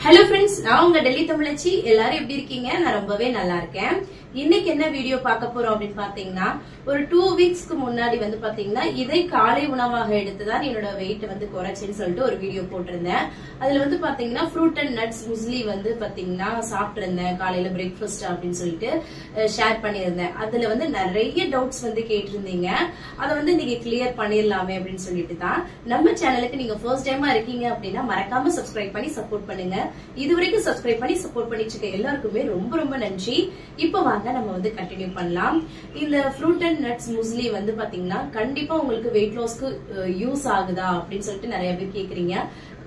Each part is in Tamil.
Hello friends, நான் உங்க டெல்லி தமிழச்சி. எல்லாரும் எப்படி இருக்கீங்க? நான் ரொம்பவே நல்லா இருக்கேன். இன்னைக்கு என்ன வீடியோ பார்க்க போறோம் அப்படின்னு பாத்தீங்கன்னா, ஒரு 2 வீக்ஸ்க்கு முன்னாடி வந்து பாத்தீங்கன்னா இதை காலை உணவாக எடுத்துதான் என்னோட வெயிட் வந்து குறைச்சேன்னு சொல்லிட்டு ஒரு வீடியோ போட்டிருந்தேன். அதுல வந்து பாத்தீங்கன்னா ஃப்ரூட் அண்ட் நட்ஸ் முஸ்லி வந்து பாத்தீங்கன்னா சாப்பிட்டிருந்தேன் காலையில பிரேக்ஃபாஸ்ட் அப்படின்னு சொல்லிட்டு ஷேர் பண்ணியிருந்தேன். அதுல வந்து நிறைய டவுட்ஸ் வந்து கேட்டிருந்தீங்க. அதை வந்து இன்னைக்கு கிளியர் பண்ணிடலாமே அப்படின்னு சொல்லிட்டு தான். நம்ம சேனலுக்கு நீங்க ஃபர்ஸ்ட் டைமா இருக்கீங்க அப்படின்னா மறக்காம சப்ஸ்கிரைப் பண்ணி சப்போர்ட் பண்ணுங்க. இதுவரைக்கும் சப்ஸ்கிரைப் பண்ணி சப்போர்ட் பண்ணிட்டு இருக்க எல்லாருக்குமே ரொம்ப ரொம்ப நன்றி. இப்ப வாங்க நம்ம வந்து கண்டினியூ பண்ணலாம். இந்த ஃப்ரூட் அண்ட் நட்ஸ் முஸ்லி வந்து பாத்தீங்கன்னா கண்டிப்பா உங்களுக்கு வெயிட் லாஸ்க்கு யூஸ் ஆகுதா அப்படின்னு சொல்லிட்டு நிறைய பேர் கேக்குறீங்க.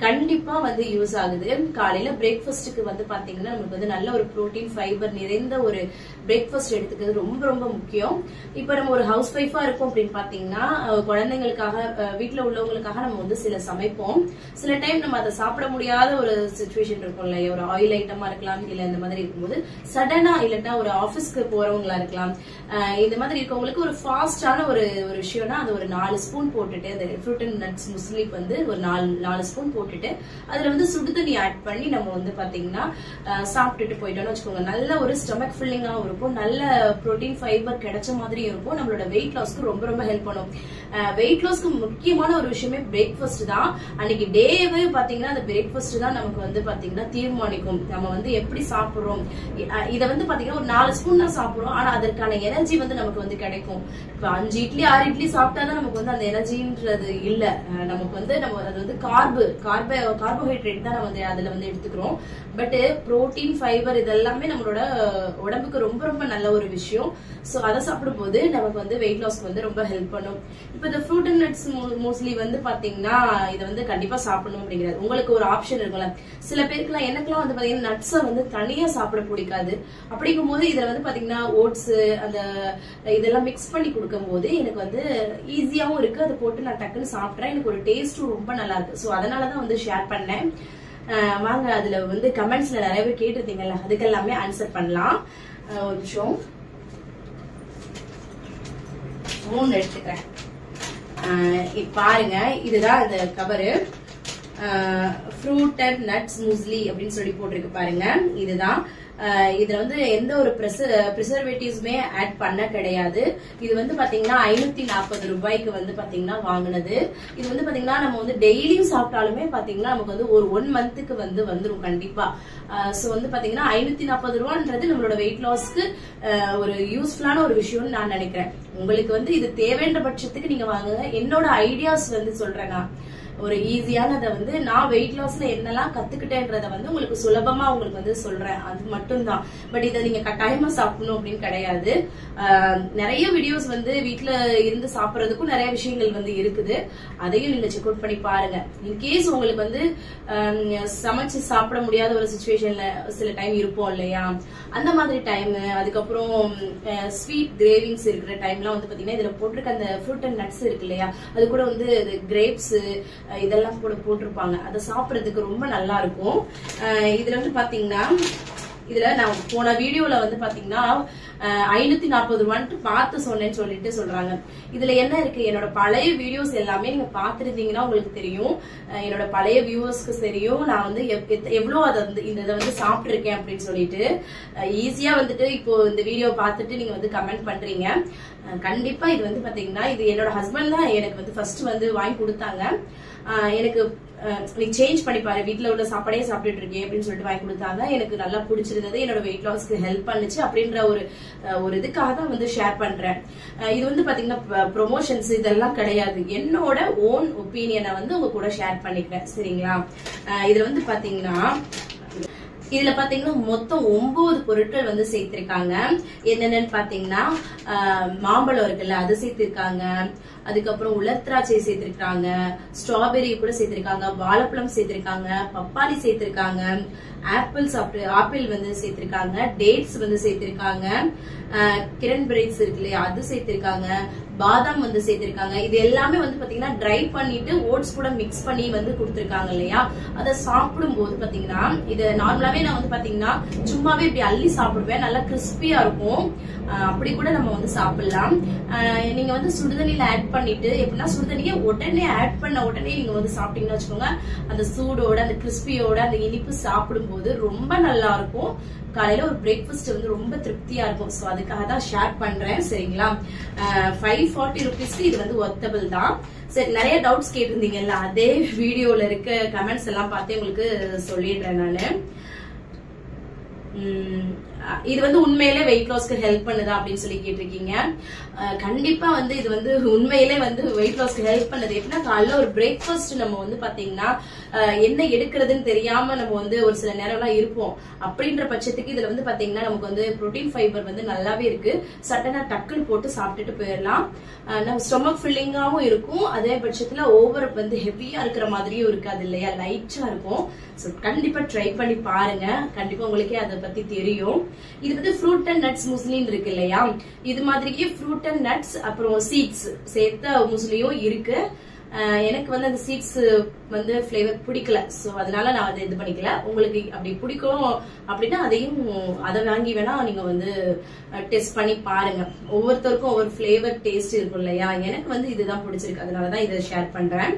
கண்டிப்பா வந்து யூஸ் ஆகுது. காலையில பிரேக்ஃபாஸ்டுக்கு வந்து பாத்தீங்கன்னா நமக்கு வந்து நல்ல ஒரு புரோட்டீன் ஃபைபர் நிறைந்த ஒரு பிரேக்ஃபாஸ்ட் எடுத்துக்கிறது ரொம்ப ரொம்ப முக்கியம். இப்ப நம்ம ஒரு ஹவுஸ் ஒய்ஃபா இருக்கோம் அப்படின்னு பாத்தீங்கன்னா குழந்தைங்களுக்காக வீட்டுல உள்ளவங்களுக்காக நம்ம வந்து சில சமைப்போம். சில டைம் நம்ம அதை சாப்பிட முடியாத ஒரு சிச்சுவேஷன் இருக்கும் இல்லையா, ஒரு ஆயில் ஐட்டமா இருக்கலாம் இல்ல இந்த மாதிரி இருக்கும்போது சடனா இல்லட்டா ஒரு ஆபீஸ்க்கு போறவங்களா இருக்கலாம், இந்த மாதிரி இருக்கவங்களுக்கு ஒரு ஃபாஸ்டான ஒரு விஷயம்னா அது ஒரு 4 ஸ்பூன் போட்டுட்டு அந்த ஃப்ரூட் அண்ட் நட்ஸ் முஸ்லிக்கு வந்து ஒரு 4 ஸ்பூன் போட்டுட்டு அதுல வந்து சுடு தண்ணி ஆட் பண்ணி நம்ம வந்து பாத்தீங்கன்னா சாப்பிட்டுட்டு போயிட்டோம்னு வச்சுக்கோங்க. நல்ல ஒரு ஸ்டொமக் ஃபில்லிங்காவும் இருக்கும், நல்ல புரோட்டீன் ஃபைபர் கிடைச்ச மாதிரி இருக்கும். நம்மளோட வெயிட் லாஸ்க்கு ரொம்ப ரொம்ப ஹெல்ப் பண்ணும். வெயிட் லாஸ்க்கு முக்கியமான ஒரு விஷயமே பிரேக்ஃபாஸ்ட் தான். அன்னைக்கு டேவே பாத்தீங்கன்னா அந்த பிரேக்ஃபாஸ்ட் தான் நமக்கு வந்து பாத்தீங்கன்னா தீர்மானிக்கும் நம்ம வந்து எப்படி சாப்பிடுறோம். இதை வந்து பாத்தீங்கன்னா ஒரு 4 ஸ்பூன் தான் சாப்பிடுறோம், ஆனா அதற்கான எனர்ஜி வந்து நமக்கு வந்து கிடைக்கும். இப்ப 5 இட்லி 6 இட்லி சாப்பிட்டாதான் நமக்கு வந்து அந்த எனர்ஜின்றது இல்ல. நமக்கு வந்து நம்ம அது வந்து கார்போஹைட்ரேட் தான் நம்ம அதுல வந்து எடுத்துக்கிறோம். பட் புரோட்டீன் ஃபைபர் இதெல்லாமே நம்மளோட உடம்புக்கு ரொம்ப ரொம்ப நல்ல ஒரு விஷயம். சோ அதை சாப்பிடும் போது நமக்கு வந்து வெயிட் லாஸ்க்கு வந்து ரொம்ப ஹெல்ப் பண்ணும். இப்ப இந்த ஃப்ரூட் அண்ட் நட்ஸ் மோஸ்ட்லி வந்து பாத்தீங்கன்னா இதை வந்து கண்டிப்பா சாப்பிடணும் அப்படிங்கிறது உங்களுக்கு ஒரு ஆப்ஷன் இருக்கும்ல. சில பேருக்குலாம் எனக்குலாம் வந்து பாத்தீங்கன்னா நட்ஸை வந்து தனியா சாப்பிட பிடிக்காது. அப்படிங்கும் போது இதுல வந்து பாத்தீங்கன்னா ஓட்ஸ் அந்த இதெல்லாம் மிக்ஸ் பண்ணி கொடுக்கும் போது எனக்கு வந்து ஈஸியாவும் இருக்கு. அதை போட்டு நான் டக்குன்னு சாப்பிட்றேன். எனக்கு ஒரு டேஸ்டும் ரொம்ப நல்லா இருக்கு. சோ அதனாலதான் வந்து ஷேர் பண்ணேன். வாங்க அதுல வந்து கமெண்ட்ஸ்ல நிறைய பேர் கேட்டிருந்தீங்கல்ல, அதுக்கெல்லாமே ஆன்சர் பண்ணலாம். ஒரு நிமிஷம் ஸ்பூன் எடுத்துக்கிறேன். பாருங்க, இதுதான் இந்த cover. Fruit and nuts muesli அப்படின்னு சொல்லி போட்டிருக்கு பாருங்க. இதுதான். இதுல வந்து எந்த ஒரு பிரிசர்வேட்டிவ்ஸுமே ஆட் பண்ண கிடையாது. இது வந்து பாத்தீங்கன்னா 540 ரூபாய்க்கு வந்து பாத்தீங்கன்னா வாங்கினது. இது வந்து பாத்தீங்கன்னா நம்ம வந்து டெய்லியும் சாப்பிட்டாலுமே பாத்தீங்கன்னா நமக்கு வந்து ஒரு 1 மந்த்துக்கு வந்து வந்துரும் கண்டிப்பா. சோ வந்து பாத்தீங்கன்னா 540 ரூபான்றது நம்மளோட வெயிட் லாஸ்க்கு ஒரு யூஸ்ஃபுல்லான ஒரு விஷயம்னு நான் நினைக்கிறேன். உங்களுக்கு வந்து இது தேவைன்ற பட்சத்துக்கு நீங்க வாங்குங்க. என்னோட ஐடியாஸ் வந்து சொல்றேன். நான் ஒரு ஈஸியானதை வந்து நான் வெயிட் லாஸ்ல என்னெல்லாம் கத்துக்கிட்டேன்றத வந்து உங்களுக்கு சுலபமா உங்களுக்கு வந்து சொல்றேன். அது மட்டும்தான். பட் இதை நீங்க கட்டாயமா சாப்பிடணும் அப்படின்னு கிடையாது. நிறைய வீடியோஸ் வந்து வீட்டுல இருந்து சாப்பிடறதுக்கும் நிறைய விஷயங்கள் வந்து இருக்குது. அதையும் நீங்க செக் அவுட் பண்ணி பாருங்க. இன்கேஸ் உங்களுக்கு வந்து சமைச்சு சாப்பிட முடியாத ஒரு சிச்சுவேஷன்ல சில டைம் இருப்போம் இல்லையா, அந்த மாதிரி டைம், அதுக்கப்புறம் ஸ்வீட் கிரேவிங்ஸ் இருக்கிற டைம்லாம் வந்து பாத்தீங்கன்னா இதுல போட்டிருக்க அந்த ஃப்ரூட் அண்ட் நட்ஸ் இருக்கு இல்லையா, அது கூட வந்து கிரேப்ஸ் இதெல்லாம் கூட போட்டிருப்பாங்க. அதை சாப்பிடறதுக்கு ரொம்ப நல்லா இருக்கும். இதுல வந்து பாத்தீங்கன்னா இதுல நான் போன வீடியோல வந்து பாத்தீங்கன்னா 540 ரூபான்ட்டு பார்த்து சொன்னேன்னு சொல்லிட்டு சொல்றாங்க. இதுல என்ன இருக்கு, என்னோட பழைய வீடியோஸ் எல்லாமே நீங்க பாத்துருந்தீங்கன்னா உங்களுக்கு தெரியும். என்னோட பழைய வியூவர்ஸ்க்கு தெரியும் நான் வந்து எவ்வளவு அதை வந்து இதை வந்து சாப்பிட்டு இருக்கேன் அப்படின்னு சொல்லிட்டு. ஈஸியா வந்துட்டு இப்போ இந்த வீடியோ பார்த்துட்டு நீங்க வந்து கமெண்ட் பண்றீங்க. கண்டிப்பா இது வந்து பாத்தீங்கன்னா இது என்னோட ஹஸ்பண்ட் தான் எனக்கு வந்து ஃபர்ஸ்ட் வந்து வாங்கி கொடுத்தாங்க. எனக்கு நீ சேஞ்ச் பண்ணி பாரு, வீட்டுல உள்ள சாப்பாடே சாப்பிட்டுட்டு இருக்கேன் அப்படின்னு சொல்லிட்டு வாங்கி கொடுத்தாங்க. எனக்கு நல்லா பிடிச்சிருந்தது, என்னோட வெயிட் லாஸ்க்கு ஹெல்ப் பண்ணுச்சு அப்படின்ற ஒரு இதுக்காக தான் வந்து ஷேர் பண்றேன். இது வந்து பாத்தீங்கன்னா ப்ரொமோஷன்ஸ் இதெல்லாம் கிடையாது. என்னோட ஓன் ஒப்பீனியனை வந்து உங்க கூட ஷேர் பண்ணிக்கிறேன். சரிங்களா? இதுல வந்து பாத்தீங்கன்னா இதுல பாத்தீங்கன்னா மொத்தம் 9 பொருட்கள் வந்து சேர்த்திருக்காங்க. என்னென்னு பாத்தீங்கன்னா மாம்பழம் இருக்குல்ல அது சேர்த்திருக்காங்க, அதுக்கப்புறம் உலர் திராட்சை சேர்த்திருக்காங்க, ஸ்ட்ராபெரி கூட சேர்த்திருக்காங்க, வாழைப்பழம் சேர்த்திருக்காங்க, பப்பாளி சேர்த்திருக்காங்க, ஆப்பிள் வந்து சேர்த்திருக்காங்க, டேட்ஸ் வந்து சேர்த்திருக்காங்க, கிரன்பெரிஸ் இருக்கு இல்லையா அது சேர்த்திருக்காங்க, பாதாம் வந்து சேர்த்திருக்காங்க. இது எல்லாமே வந்து பாத்தீங்கன்னா ட்ரை பண்ணிட்டு ஓட்ஸ் கூட மிக்ஸ் பண்ணி வந்து கொடுத்திருக்காங்க இல்லையா. அதை சாப்பிடும் போது பாத்தீங்கன்னா இது நார்மலாவே நான் வந்து பாத்தீங்கன்னா சும்மாவே இப்படி அள்ளி சாப்பிடுவேன். நல்லா கிறிஸ்பியா இருக்கும். அப்படி கூட நம்ம வந்து சாப்பிடலாம். நீங்க வந்து சுடுதண்ணில ஆட் பண்ணிட்டு எப்படின்னா சுடுதண்ணியை உடனே ஆட் பண்ண உடனே நீங்க வந்து சாப்பிட்டீங்கன்னு வச்சுக்கோங்க, அந்த சூடோட அந்த கிறிஸ்பியோட அந்த இனிப்பு சாப்பிடும் போது ரொம்ப நல்லா இருக்கும். காலையில ஒரு பிரேக்ஃபாஸ்ட் வந்து ரொம்ப திருப்தியா இருக்கும். சோ அதுக்காக தான் ஷேர் பண்றேன். சரிங்களா? 540 rupeesக்கு இது வந்து ஒர்த்தபிள் தான். சரி, நிறைய டவுட்ஸ் கேட்டிருந்தீங்கல்ல, அதே வீடியோல இருக்க கமெண்ட்ஸ் எல்லாம் பார்த்து உங்களுக்கு சொல்லிடுறேன் நானு. இது வந்து உண்மையிலே வெயிட் லாஸ்க்கு ஹெல்ப் பண்ணுதா அப்படின்னு சொல்லி கேட்டிருக்கீங்க. கண்டிப்பா வந்து இது வந்து உண்மையிலே வந்து வெயிட் லாஸ்க்கு ஹெல்ப் பண்ணது. எப்படின்னா காலைல ஒரு பிரேக்ஃபாஸ்ட் நம்ம வந்து பாத்தீங்கன்னா என்ன எடுக்கிறதுன்னு தெரியாம நம்ம வந்து ஒரு சில நேரம்லாம் இருப்போம். அப்படின்ற பட்சத்துக்கு இதுல வந்து பாத்தீங்கன்னா நமக்கு வந்து புரோட்டீன் ஃபைபர் வந்து நல்லாவே இருக்கு. சட்டனா டக்குன்னு போட்டு சாப்பிட்டுட்டு போயிடலாம். நம்ம ஸ்டொமக் ஃபில்லிங்காவும் இருக்கும். அதே பட்சத்துல ஓவர் வந்து ஹெவியா இருக்கிற மாதிரியும் இருக்காது இல்லையா, லைட்டா இருக்கும். சோ கண்டிப்பா ட்ரை பண்ணி பாருங்க, கண்டிப்பா உங்களுக்கே அதை பத்தி தெரியும். இது வந்து ஃப்ரூட் அண்ட் நட்ஸ் முஸ்லின்னு இருக்கு இல்லையா, இது மாதிரியே ஃப்ரூட் அண்ட் நட்ஸ் அப்புறம் சீட்ஸ் சேர்த்த முஸ்லியும் இருக்கு. எனக்கு வந்து அந்த சீட்ஸ் வந்து ஃபிளேவர் பிடிக்கல, சோ அதனால நான் அதை இது பண்ணிக்கல. உங்களுக்கு அப்படி பிடிக்கும் அப்படின்னா அதை வாங்கி வேணா நீங்க வந்து டெஸ்ட் பண்ணி பாருங்க. ஒவ்வொருத்தருக்கும் ஒவ்வொரு ஃபிளேவர் டேஸ்ட் இருக்கும் இல்லையா, எனக்கு வந்து இதுதான் பிடிச்சிருக்கு, அதனாலதான் இதை ஷேர் பண்றேன்.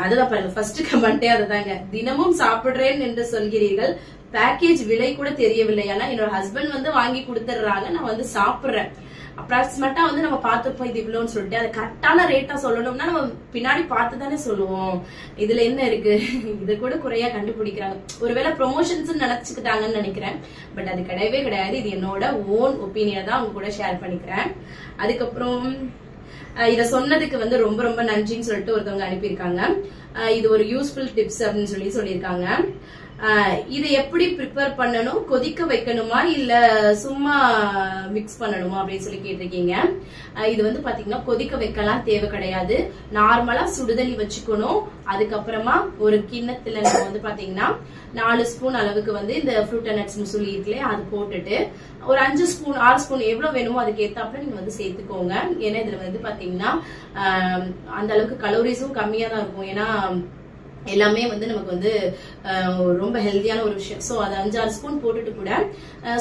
அதுதான் பாருங்க, ஃபர்ஸ்ட் கமெண்டே அதுதாங்க. தினமும் சாப்பிடுறேன் என்று சொல்கிறீர்கள், பேக்கேஜ் விலை கூட தெரியவில்லை. ஆனா என்னோட ஹஸ்பண்ட் வந்து வாங்கி கொடுத்துடுறாங்க, நான் வந்து சாப்பிடுறேன். அப்ராக்சிமேட்டா வந்து நம்ம பார்த்துப்போம் இது இவ்வளோன்னு சொல்லிட்டு, அது கரெக்டான ரேட்டா சொல்லணும்னா நம்ம பின்னாடி பார்த்து தானே சொல்லுவோம். இதுல என்ன இருக்கு, இது கூட குறையா கண்டுபிடிக்கிறாங்க. ஒருவேளை ப்ரொமோஷன்ஸ் நினைச்சுக்கிட்டாங்கன்னு நினைக்கிறேன், பட் அது கிடையவே கிடையாது. இது என்னோட ஓன் ஒப்பீனியன் தான் உங்க கூட ஷேர் பண்ணிக்கிறேன். அதுக்கப்புறம் இத சொன்னதுக்கு வந்து ரொம்ப ரொம்ப நன்றின்னு சொல்லிட்டு ஒருத்தவங்க அனுப்பியிருக்காங்க. இது ஒரு யூஸ்ஃபுல் டிப்ஸ் அப்படின்னு சொல்லியிருக்காங்க. இதை எப்படி ப்ரிப்பேர் பண்ணணும், கொதிக்க வைக்கணுமா இல்ல சும்மா மிக்ஸ் பண்ணணுமா அப்படின்னு சொல்லி கேட்டிருக்கீங்க. இது வந்து பாத்தீங்கன்னா கொதிக்க வைக்கலாம் தேவை கிடையாது. நார்மலா சுடுதண்ணி வச்சுக்கணும். அதுக்கப்புறமா ஒரு கிண்ணத்துல நம்ம வந்து பாத்தீங்கன்னா 4 ஸ்பூன் அளவுக்கு வந்து இந்த ஃப்ரூட் அண்ட் நட்ஸ் முசுலி இருக்குல்லையே அது போட்டுட்டு ஒரு 5 ஸ்பூன் 6 ஸ்பூன் எவ்வளவு வேணுமோ அதுக்கு ஏத்தாப்புல நீங்க வந்து சேர்த்துக்கோங்க. ஏன்னா இதுல வந்து பாத்தீங்கன்னா அந்த அளவுக்கு கலோரிஸும் கம்மியா தான் இருக்கும். ஏன்னா எல்லாமே வந்து நமக்கு வந்து ரொம்ப ஹெல்தியான ஒரு விஷயம். சோ அது 5-6 ஸ்பூன் போட்டுட்டு கூட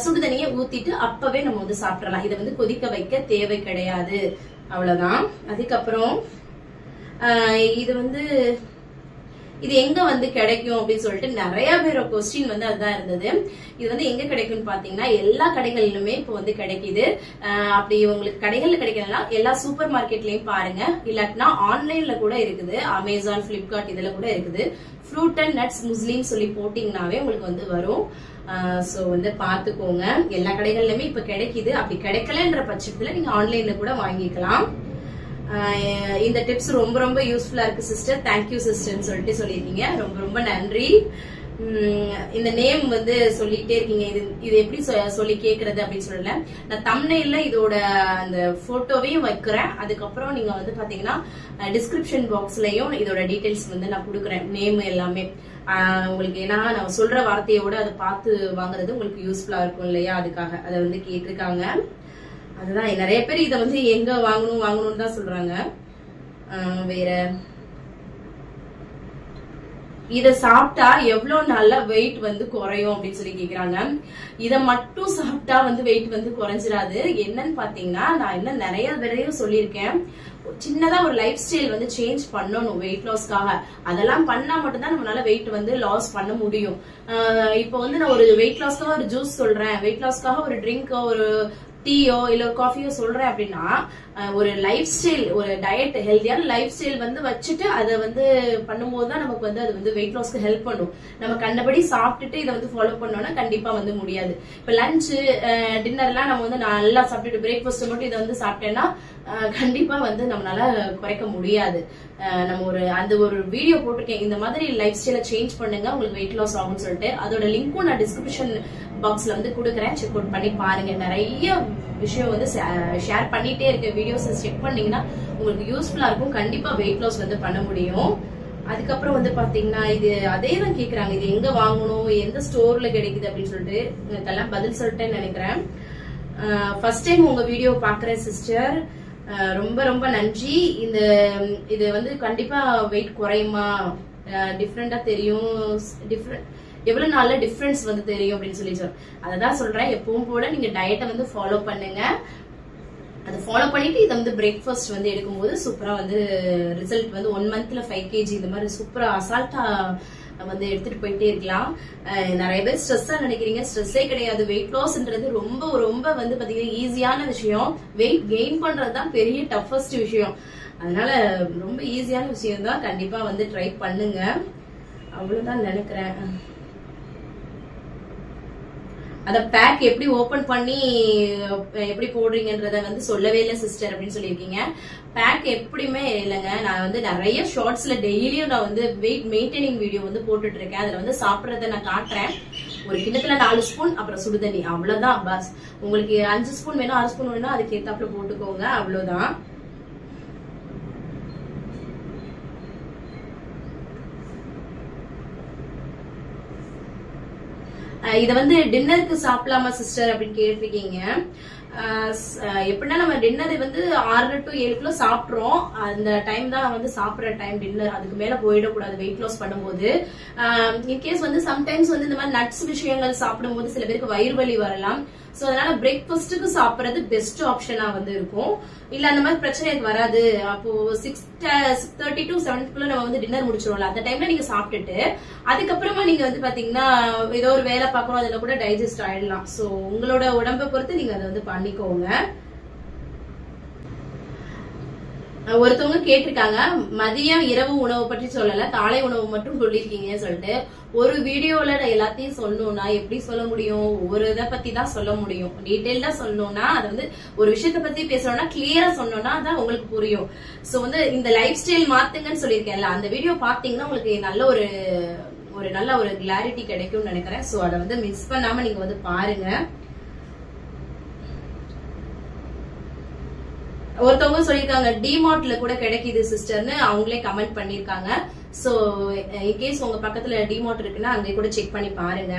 சுடுதண்ணியை ஊத்திட்டு அப்பவே நம்ம வந்து சாப்பிடலாம். இதை வந்து கொதிக்க வைக்க தேவை கிடையாது, அவ்வளவுதான். அதுக்கப்புறம் இது வந்து இது எங்க வந்து கிடைக்கும் அப்படின்னு சொல்லிட்டு நிறைய பேர் கொஸ்டின் வந்து அதுதான் இருந்தது. இது வந்து எங்க கிடைக்கும்னு பாத்தீங்கன்னா எல்லா கடைகளிலுமே இப்போ வந்து கிடைக்குது. அப்படி உங்களுக்கு கடைகள்ல கிடைக்கலன்னா எல்லா சூப்பர் மார்க்கெட்லயும் பாருங்க, இல்லாட்டினா ஆன்லைன்ல கூட இருக்குது. அமேசான், பிளிப்கார்ட் இதுல கூட இருக்குது. ஃப்ரூட் அண்ட் நட்ஸ் முஸ்லின்னு சொல்லி போட்டீங்கன்னாவே உங்களுக்கு வந்து வரும். சோ வந்து பாத்துக்கோங்க, எல்லா கடைகள்லயுமே இப்ப கிடைக்குது. அப்படி கிடைக்கலன்ற பட்சத்துல நீங்க ஆன்லைன்ல கூட வாங்கிக்கலாம். இந்த டிப்ஸ் ரொம்ப ரொம்ப யூஸ்ஃபுல்லா இருக்கு சிஸ்டர், தேங்க்யூ சிஸ்டர்னு சொல்லிட்டு சொல்லிருக்கீங்க, ரொம்ப ரொம்ப நன்றி. இந்த நேம் வந்து சொல்லிட்டே இருக்கீங்க, இது எப்படி சொல்லி கேக்குறது அப்படின்னு சொல்லல. நான் தம்ப்நெயில்ல இதோட அந்த போட்டோவையும் வைக்கிறேன். அதுக்கப்புறம் நீங்க வந்து பாத்தீங்கன்னா டிஸ்கிரிப்ஷன் பாக்ஸ்லயும் இதோட டீடைல்ஸ் வந்து நான் கொடுக்குறேன், நேம் எல்லாமே உங்களுக்கு. ஏன்னா நான் சொல்ற வார்த்தையோட அதை பார்த்து வாங்குறது உங்களுக்கு யூஸ்ஃபுல்லா இருக்கும் இல்லையா, அதுக்காக அதை வந்து கேட்டிருக்காங்க. அதுதான் நிறைய பேர் இதை வந்து எங்க வாங்கணும்னு தான் சொல்றாங்க. வேற இத சாப்பிட்டா எவ்வளவு நல்ல வெயிட் வந்து குறையும் அப்படின்னு சொல்லி கேக்குறாங்க. இத மட்டும் சாப்பிட்டா வந்து வெயிட் வந்து குறைஞ்சிடாது. என்னன்னு பாத்தீங்கன்னா நான் இன்னும் நிறைய தடவை சொல்லியிருக்கேன், சின்னதா ஒரு லைஃப் ஸ்டைல் வந்து சேஞ்ச் பண்ணணும் வெயிட் லாஸ்க்காக. அதெல்லாம் பண்ணா மட்டும்தான் நம்மளால வெயிட் வந்து லாஸ் பண்ண முடியும். இப்போ வந்து நான் ஒரு வெயிட் லாஸ்க்காக ஒரு ஜூஸ் சொல்றேன், வெயிட் லாஸ்க்காக ஒரு ட்ரிங்கோ ஒரு டீயோ இல்ல ஒரு காஃபியோ சொல்றேன் அப்படின்னா ஒரு லைஃப் ஸ்டைல், ஒரு டயட், ஹெல்தியான லைஃப் ஸ்டைல் வந்து வச்சுட்டு அதை வந்து பண்ணும்போது தான் நமக்கு வந்து அது வந்து வெயிட் லாஸ்க்கு ஹெல்ப் பண்ணும். நம்ம கண்டபடி சாப்பிட்டுட்டு இதை வந்து ஃபாலோ பண்ணோம்னா கண்டிப்பா வந்து முடியாது. இப்ப லஞ்ச் டின்னர்லாம் நம்ம வந்து நல்லா சாப்பிட்டுட்டு பிரேக்ஃபாஸ்ட் மட்டும் இதை வந்து சாப்பிட்டேன்னா கண்டிப்பா வந்து நம்மளால குறைக்க முடியாது. நம்ம அந்த ஒரு வீடியோ போட்டிருக்கேன், இந்த மாதிரி லைஃப் ஸ்டைல சேஞ்ச் பண்ணுங்க உங்களுக்கு வெயிட் லாஸ் ஆகும்னு சொல்லிட்டு. அதோட லிங்க்கும் நான் டிஸ்கிரிப்ஷன் பாக்ஸ்ல வந்து கொடுக்குறேன், செக் அவுட் பண்ணி பாருங்க. நிறைய விஷயம் வந்து ஷேர் பண்ணிட்டே இருக்க வீடியோஸ் செக் பண்ணீங்கன்னா உங்களுக்கு யூஸ்ஃபுல்லா இருக்கும். கண்டிப்பா வெயிட் லாஸ் வந்து பண்ண முடியும். அதுக்கப்புறம் வந்து பாத்தீங்கன்னா இது அதே தான் கேக்குறாங்க, இது எங்க வாங்கணும், எந்த ஸ்டோர்ல கிடைக்குது அப்படின்னு சொல்லிட்டு எனக்கெல்லாம் பதில் சொல்லிட்டேன்னு நினைக்கிறேன். ஃபர்ஸ்ட் டைம் உங்க வீடியோ பாக்குறேன் சிஸ்டர், ரொம்ப ரொம்ப நன்றி. இது வந்து கண்டிப்பா வெயிட் குறையுமா, டிஃப்ரெண்டா தெரியும், எவ்வளவு நாள்ல டிஃபரன்ஸ் வந்து தெரியும் அப்படின்னு சொல்லி அததான் சொல்றேன். எப்பவும் போல நீங்க டயட்டை வந்து ஃபாலோ பண்ணுங்க. அதை ஃபாலோ பண்ணிட்டு இதை வந்து பிரேக்ஃபாஸ்ட் வந்து எடுக்கும்போது சூப்பரா வந்து ரிசல்ட் வந்து 1 மந்த்ல 5 kg இந்த மாதிரி சூப்பரா அசால்ட்டா வந்து எடுத்துட்டு போயிட்டே இருக்கலாம். நிறைய பேர் ஸ்ட்ரெஸ்ஸா நினைக்கிறீங்க, ஸ்ட்ரெஸ்ஸே கிடையாது. வெயிட் லாஸ்ன்றது ரொம்ப ரொம்ப வந்து பாத்தீங்கன்னா ஈஸியான விஷயம். வெயிட் கெயின் பண்றதுதான் பெரிய டஃபஸ்ட் விஷயம். அதனால ரொம்ப ஈஸியான விஷயம் தான். கண்டிப்பா வந்து ட்ரை பண்ணுங்க, அவ்வளவுதான் நினைக்கிறேன். அத பேக் எப்படி ஓபன் பண்ணி எப்படி போடுறீங்கன்றத வந்து சொல்லவே இல்லை சிஸ்டர் அப்படின்னு சொல்லியிருக்கீங்க. பேக் எப்படியுமே இல்லைங்க, நான் வந்து நிறைய ஷார்ட்ஸ்ல டெய்லியும் நான் வந்து வெயிட் மெயின்டைனிங் வீடியோ வந்து போட்டுட்டு இருக்கேன். அதுல வந்து சாப்பிடறத நான் காட்டுறேன். ஒரு கிண்ணத்துல 4 ஸ்பூன் அப்புறம் சுடுதண்ணி, அவ்வளவுதான். பஸ் உங்களுக்கு 5 ஸ்பூன் வேணும் 6 ஸ்பூன் வேணும் அதுக்கு ஏத்தாப்புல போட்டுக்கோங்க, அவ்வளவுதான். இத வந்து டின்னருக்கு சாப்பிடலாமா சிஸ்டர் அப்படின்னு கேட்டிருக்கீங்க. எப்படின்னா நம்ம டின்னர் வந்து 6 to 7 சாப்பிட்றோம். அந்த டைம் தான் வந்து சாப்பிட்ற டைம் டின்னர். அதுக்கு மேல போயிடக்கூடாது வெயிட் லாஸ் பண்ணும்போது. இன்கேஸ் வந்து சம்டைம்ஸ் வந்து இந்த மாதிரி நட்ஸ் விஷயங்கள் சாப்பிடும்போது சில பேருக்கு வயிறு வலி வரலாம். சோ அதனால பிரேக்ஃபாஸ்ட்டுக்கு சாப்பிடுறது பெஸ்ட் ஆப்ஷனா வந்து இருக்கும். இல்ல அந்த மாதிரி பிரச்சனை எனக்கு வராது, அப்போ 6:30 to 7 நம்ம வந்து டின்னர் முடிச்சிருவோம்ல, அந்த டைம்ல நீங்க சாப்பிட்டுட்டு அதுக்கப்புறமா நீங்க வந்து பாத்தீங்கன்னா ஏதோ ஒரு வேலை பார்க்கணும், அதுல கூட டைஜஸ்ட் ஆயிடலாம். சோ உங்களோட உடம்பை பொறுத்து நீங்க அதை வந்து பண்ணிக்கோங்க. ஒருத்தவங்க கேட்டிருக்காங்க, மதியம் இரவு உணவு பற்றி சொல்லல, காலை உணவு மட்டும் சொல்லிருக்கீங்கன்னு சொல்லிட்டு. ஒரு வீடியோல எல்லாத்தையும் சொல்லணும்னா எப்படி சொல்ல முடியும்? ஒரு இதை பத்தி தான் சொல்ல முடியும். டீடைல்டா சொல்லணும்னா அது வந்து ஒரு விஷயத்த பத்தி பேசணும்னா கிளியரா சொன்னோம்னா அதான் உங்களுக்கு புரியும். சோ வந்து இந்த லைஃப் ஸ்டைல் மாத்துங்கன்னு சொல்லியிருக்கேன்ல, அந்த வீடியோ பாத்தீங்கன்னா உங்களுக்கு நல்ல ஒரு கிளாரிட்டி கிடைக்கும்னு நினைக்கிறேன். சோ அதை வந்து மிஸ் பண்ணாம நீங்க வந்து பாருங்க. ஒருத்தவங்க சொல்லிருக்காங்க டிமார்ட்ல கூட கிடைக்குது சிஸ்டர்னு, அவங்களே கமெண்ட் பண்ணிருக்காங்க. சோ இன்கேஸ் உங்க பக்கத்துல டிமார்ட் இருக்குன்னா அங்கே கூட செக் பண்ணி பாருங்க.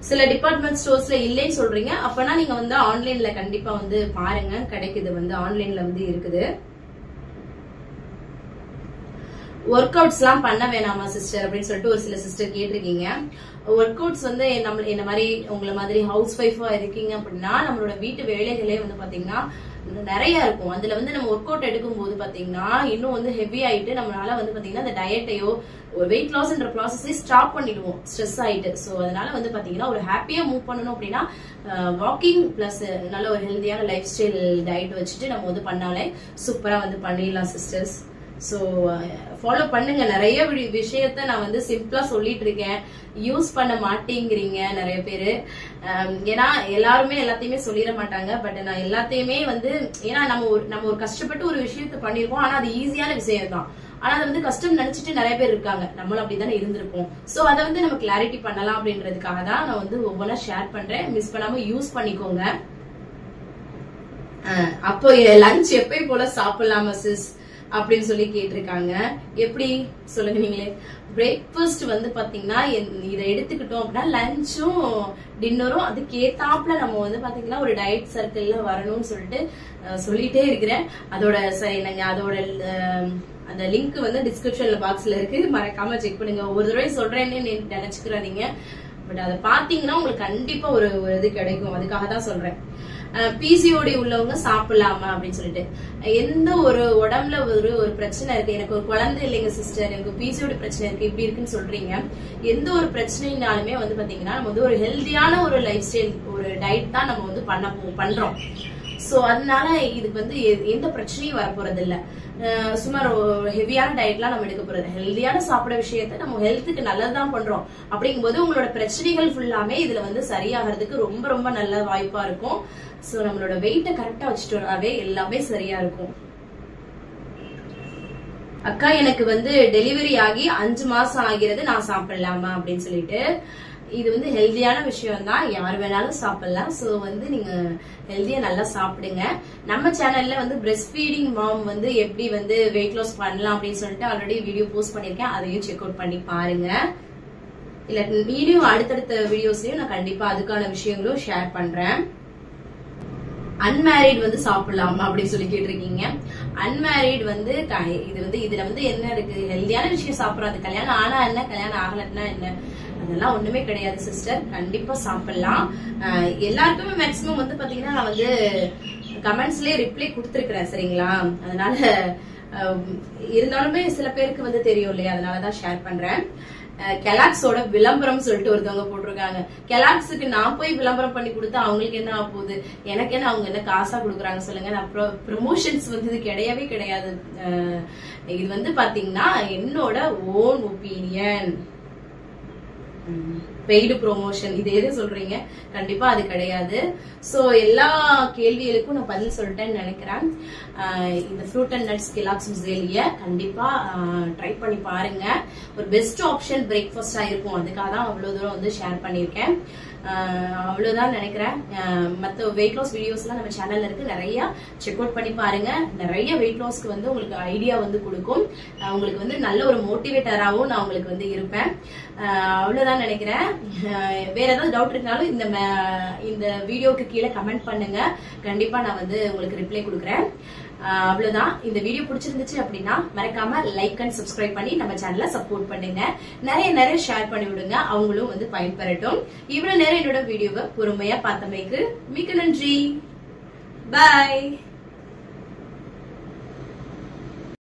சில டிபார்ட்மெண்ட் ஸ்டோர்ஸ்ல இல்லைன்னு சொல்றீங்க, அப்பனா நீங்க வந்து ஆன்லைன்ல கண்டிப்பா வந்து பாருங்க, கிடைக்குது, வந்து ஆன்லைன்ல வந்து இருக்குது. ஒர்க் அவுட்ஸ் எல்லாம் பண்ண வேணாமா சிஸ்டர் அப்படின்னு சொல்லிட்டு ஒரு சில சிஸ்டர் கேட்டிருக்கீங்க. ஒர்க் அவுட்ஸ் வந்து நம்ம என்ன மாதிரி உங்களை மாதிரி ஹவுஸ் ஒய்ஃபா இருக்கீங்க அப்படின்னா நம்மளோட வீட்டு வேலைகளே வந்து பாத்தீங்கன்னா நிறைய இருக்கும். அதுல வந்து நம்ம ஒர்க் அவுட் எடுக்கும் போது பாத்தீங்கன்னா இன்னும் வந்து ஹெவி ஆயிட்டு நம்மளால வந்து பாத்தீங்கன்னா அந்த டயட்டையோ ஒரு வெயிட் லாஸ்ன்ற ப்ராசஸை ஸ்டாப் பண்ணிடுவோம் ஸ்ட்ரெஸ் ஆயிட்டு. சோ அதனால வந்து பாத்தீங்கன்னா ஒரு ஹாப்பியா மூவ் பண்ணணும் அப்படின்னா வாக்கிங் பிளஸ் நல்ல ஒரு ஹெல்தியான லைஃப் ஸ்டைல் டயட் வச்சுட்டு நம்ம வந்து பண்ணாலே சூப்பரா வந்து பண்ணிடலாம் சிஸ்டர்ஸ். சோ ஃபாலோ பண்ணுங்க. நிறைய விஷயத்த நான் வந்து சிம்பிளா சொல்லிட்டு இருக்கேன், யூஸ் பண்ண மாட்டேங்கிறீங்க நிறைய பேரு. ஏன்னா எல்லாருமே எல்லாத்தையுமே சொல்லிட மாட்டாங்க. பட் நான் எல்லாத்தையுமே வந்து ஏன்னா நம்ம ஒரு கஷ்டப்பட்டு ஒரு விஷயத்த பண்ணிருக்கோம், ஆனா அது ஈஸியான விஷயம் தான். ஆனா அதை வந்து கஷ்டம் நினைச்சிட்டு நிறைய பேர் இருக்காங்க, நம்மளும் அப்படித்தானே இருந்திருப்போம். சோ அதை வந்து நம்ம கிளாரிட்டி பண்ணலாம் அப்படின்றதுக்காக தான் நான் வந்து ஒவ்வொன்றா ஷேர் பண்றேன். மிஸ் பண்ணாம யூஸ் பண்ணிக்கோங்க. அப்போ லஞ்ச் எப்பயும் போல சாப்பிடலாமா சிஸ் அப்படின்னு சொல்லி கேட்டிருக்காங்க. எப்படி சொல்லுங்க நீங்களே. பிரேக்ஃபாஸ்ட் வந்து பாத்தீங்கன்னா இதை எடுத்துக்கிட்டோம் அப்படின்னா லஞ்சும் டின்னரும் அதுக்கு ஏத்தாப்புல நம்ம வந்து பாத்தீங்கன்னா ஒரு டயட் சர்க்கிள்ல வரணும்னு சொல்லிட்டு சொல்லிட்டே இருக்கிறேன். அதோட அந்த லிங்க் வந்து டிஸ்கிரிப்ஷன்ல பாக்ஸ்ல இருக்கு, மறக்காம செக் பண்ணுங்க. ஒரு தடவை சொல்றேன்னு நினைச்சுக்கிறாதீங்க, பட் அதை பாத்தீங்கன்னா உங்களுக்கு கண்டிப்பா ஒரு இது கிடைக்கும். அதுக்காக தான் சொல்றேன். பிசிஓடி உள்ளவங்க சாப்பிடலாமா அப்படின்னு சொல்லிட்டு. எந்த ஒரு உடம்புல ஒரு பிரச்சனை இருக்கு, எனக்கு ஒரு குழந்தை இல்லைங்க சிஸ்டர், எனக்கு பிசிஓடி பிரச்சனை இருக்கு இப்படி இருக்குன்னு சொல்றீங்க, எந்த ஒரு பிரச்சனைனாலுமே வந்து பாத்தீங்கன்னா நம்ம வந்து ஒரு ஹெல்தியான ஒரு லைஃப் ஸ்டைல் ஒரு டயட் தான் நம்ம வந்து பண்றோம். சோ அதனால இதுக்கு வந்து எந்த பிரச்சனையும் வரப்போறது இல்ல. சுமார் ஹெவியான டயட்லாம் நம்ம எடுக்க போறது, ஹெல்தியான சாப்பிட விஷயத்த நம்ம ஹெல்த்துக்கு நல்லதுதான் பண்றோம். அப்படிங்கும்போது உங்களோட பிரச்சனைகள் ஃபுல்லாமே இதுல வந்து சரியாகிறதுக்கு ரொம்ப ரொம்ப நல்ல வாய்ப்பா இருக்கும். சோ நம்மளோட வெயிட்ட கரெக்டா வச்சுட்டோம்னாவே எல்லாமே சரியா இருக்கும். அக்கா எனக்கு வந்து டெலிவரி ஆகி 5 மாசம் ஆகிறது, நான் சாப்பிடலாமா அப்படின்னு சொல்லிட்டு. இது வந்து ஹெல்தியான விஷயம் தான், யார் வேணாலும் சாப்பிடலாம். சோ வந்து நீங்க ஹெல்தியா நல்லா சாப்பிடுங்க. நம்ம சேனல்ல வந்து பிரெஸ்ட் ஃபீடிங் மாம் வந்து எப்படி வந்து வெயிட் லாஸ் பண்ணலாம் அப்படின்னு சொல்லிட்டு ஆல்ரெடி வீடியோ போஸ்ட் பண்ணிருக்கேன், அதையும் செக் அவுட் பண்ணி பாருங்க. இல்ல வீடியோ அடுத்தடுத்த வீடியோஸ்லயும் நான் கண்டிப்பா அதுக்கான விஷயங்களும் ஷேர் பண்றேன். அன்மேரிட் வந்து சாப்பிடலாமா அப்படின்னு சொல்லி கேட்டிருக்கீங்க. அன்மேரிட் வந்து இதுல வந்து என்ன இருக்கு, ஹெல்தியான விஷயம் சாப்பிடறது. கல்யாணம் ஆனா என்ன, கல்யாணம் ஆகலன்னா என்ன, அதெல்லாம் ஒண்ணுமே கிடையாது சிஸ்டர். கண்டிப்பா சாப்பிடலாம். எல்லாருக்குமே மேக்சிமம் வந்து பாத்தீங்கன்னா நான் வந்து கமெண்ட்ஸ்லயே ரிப்ளை கொடுத்துருக்கிறேன் சரிங்களா. அதனால இருந்தாலுமே சில பேருக்கு வந்து தெரியும் இல்லையா, அதனாலதான் ஷேர் பண்றேன். கெலாக்ஸோட விளம்பரம் சொல்லிட்டு ஒருத்தவங்க போட்டிருக்காங்க. கெலாக்ஸுக்கு நான் போய் விளம்பரம் பண்ணி கொடுத்தா அவங்களுக்கு என்ன ஆக போகுது, எனக்கு என்ன, அவங்க என்ன காசா கொடுக்குறாங்க சொல்லுங்க. நான் ப்ரொமோஷன்ஸ் வந்து இது கிடையவே கிடையாது. இது வந்து பாத்தீங்கன்னா என்னோட ஓன் ஒப்பீனியன், பெய்டு ப்ரொமோஷன். இது எது சொல்றீங்க, கண்டிப்பா அது கிடையாது. சோ எல்லா கேள்விகளுக்கும் நான் பதில் சொல்லிட்டேன்னு நினைக்கிறேன். இந்த ஃப்ரூட் அண்ட் நட்ஸ் கெலாக்ஸ் முஸ்லிய கண்டிப்பா ட்ரை பண்ணி பாருங்க. ஒரு பெஸ்ட் ஆப்ஷன் பிரேக்ஃபாஸ்டா இருக்கும். அதுக்காக தான் அவ்வளவு தூரம் வந்து ஷேர் பண்ணிருக்கேன். அவ்வளவுதான் நினைக்கிறேன். மத்த வெயிட் லாஸ் வீடியோஸ் எல்லாம் நம்ம சேனல்ல இருக்கு, நிறைய செக் அவுட் பண்ணி பாருங்க. நிறைய வெயிட் லாஸ்க்கு வந்து உங்களுக்கு ஐடியா வந்து கொடுக்கும். உங்களுக்கு வந்து நல்ல ஒரு மோட்டிவேட்டராகவும் நான் உங்களுக்கு வந்து இருப்பேன். அவ்வளவுதான் நினைக்கிறேன். வேற ஏதாவது டவுட் இருந்தாலும் இந்த வீடியோக்கு கீழே கமெண்ட் பண்ணுங்க. கண்டிப்பா நான் வந்து உங்களுக்கு ரிப்ளை கொடுக்குறேன். அவ்வளவுதான். இந்த வீடியோ பிடிச்சிருந்துச்சு அப்படின்னா மறக்காம லைக் அண்ட் சப்ஸ்கிரைப் பண்ணி நம்ம சேனலை சப்போர்ட் பண்ணுங்க. நிறைய ஷேர் பண்ணி விடுங்க, அவங்களும் வந்து பயன்பெறட்டும். இவ்வளவு நேரம் என்னோட வீடியோவை பொறுமையா பார்த்தமைக்கு மிக்க நன்றி. பாய்.